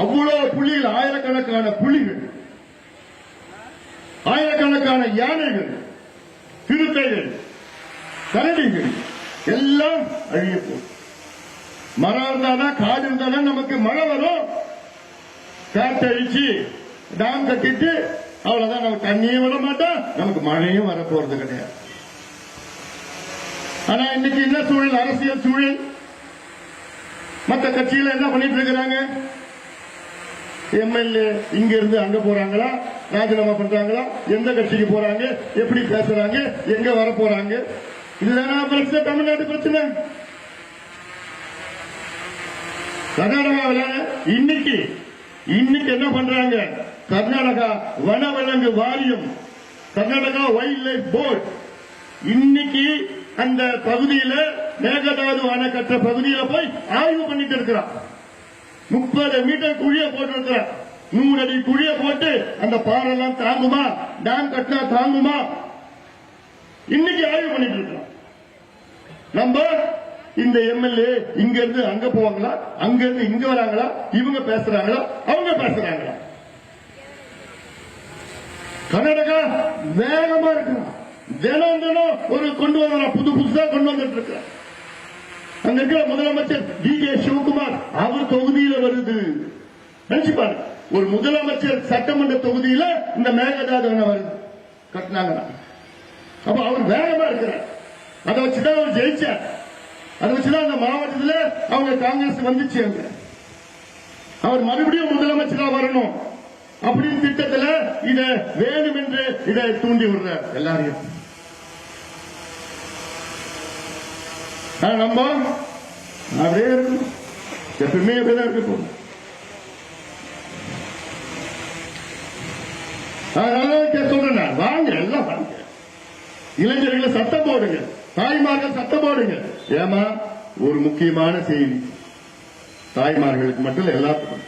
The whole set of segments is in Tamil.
அவ்வளவு புலிகள், ஆயிரக்கணக்கான புலிகள், ஆயிரக்கணக்கான யானைகள், சிறுத்தைகள், கரடிகள் எல்லாம் அழிய போகும். மரம் இருந்தாதான், காடு இருந்தாதான் நமக்கு மழை வரும். காற்றழிச்சு டேம் கட்டிட்டு அவ்வளவுதான், நமக்கு தண்ணியும் விட மாட்டோம், நமக்கு மழையும் வரப்போறது கிடையாது. ஆனா இன்னைக்கு என்ன சூழல், அரசியல் சூழல், மற்ற கட்சிகள் என்ன பண்ணிட்டு இருக்கிறாங்க? எம்எல்ஏ இங்க இருந்து அங்க போறாங்களா, ராஜினாமா பண்றாங்களா, எந்த கட்சிக்கு போறாங்க, எப்படி பேசுறாங்க, எங்க வர போறாங்க, இதுதான் பிரச்சனை, தமிழ்நாட்டு பிரச்சனை. கர்நாடகாவில் இன்னைக்கு என்ன பண்றாங்க? கர்நாடகா வனவிலங்கு வாரியம், கர்நாடகா வைல்ட் லைஃப் போர்டு இன்னைக்கு அந்த பகுதியில மேகதாது அணைக்கட்ட பகுதியில போய் ஆய்வு பண்ணிட்டு இருக்கிறான். 30 மீட்டர் குழிய போட்டு இருக்கிறான். 100 அடி குழிய போட்டு அந்த பாறைல்லாம் தாங்குமா, டேம் கட்டினா தாங்குமா, இன்னைக்கு ஆய்வு பண்ணிட்டு இருக்கிறான். நம்ம இந்த எம்எல்ஏ இங்க இருந்து அங்க போவாங்களா, அங்க இருந்து இங்க வராங்களா, இவங்க பேசுறாங்களா, அவங்க பேசுறாங்களா? கர்நாடகா வேகமா இருக்கிறான். தினம் ஒரு கொண்டு வர புதுசா கொண்டு வந்துட்டு இருக்க. அங்க இருக்கிற முதலமைச்சர் டி.கே. சிவகுமார், அவர் தொகுதியில வருது. நினைச்சு பாருங்க, ஒரு முதலமைச்சர் சட்டமன்ற தொகுதியில இந்த மேகதாது அணை வருது, கட்டினாங்க. அப்ப அவர் வேகமா இருக்கிறார். அதை வச்சுதான் அவர் ஜெயிச்சார். அதை வச்சுதான் அந்த மாவட்டத்தில் அவங்க காங்கிரஸ் வந்துச்சு. அவர் மறுபடியும் முதலமைச்சரா வரணும் அப்படின்னு திட்டத்தில் இத வேணும் என்று இதை தூண்டி விடுறார் எல்லாரையும். நம்ம அப்படியே இருக்கணும், எப்பவுமே அப்படிதான் இருக்கணும். அதனால சொல்றேன், வாங்க எல்லாம் வாங்க, இளைஞர்களை சத்தம் போடுங்க, தாய்மார்கள் சத்தம் போடுங்க. ஏமா ஒரு முக்கியமான செய்தி, தாய்மார்களுக்கு மட்டும் எல்லாத்துக்கும்,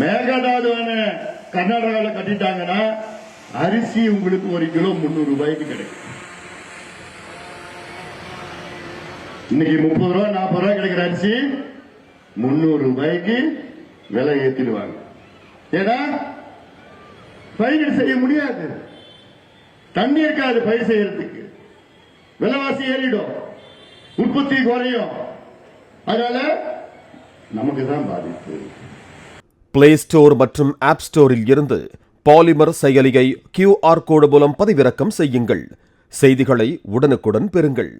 மேகதாது அணை கர்நாடகாவில் கட்டிட்டாங்கன்னா அரிசி உங்களுக்கு 1 கிலோ 300 ரூபாய்க்கு கிடைக்கும். இன்னைக்கு 30 ரூபாய் 40 ரூபாய் கிடைக்கிற அரிசி 300 ரூபாய்க்கு விலை ஏற்றிடுவாங்க. ஏன்னா பயிர் செய்ய முடியாது, தண்ணி இருக்காது பயிர் செய்யறதுக்கு, விலைவாசி ஏறிடும், உற்பத்தி குறையும். அதனால நமக்கு தான் பாதிப்பு. பிளே ஸ்டோர் மற்றும் ஆப் ஸ்டோரில் இருந்து பாலிமர் செயலியை QR கோடு மூலம் பதிவிறக்கம் செய்யுங்கள். செய்திகளை உடனுக்குடன் பெறுங்கள்.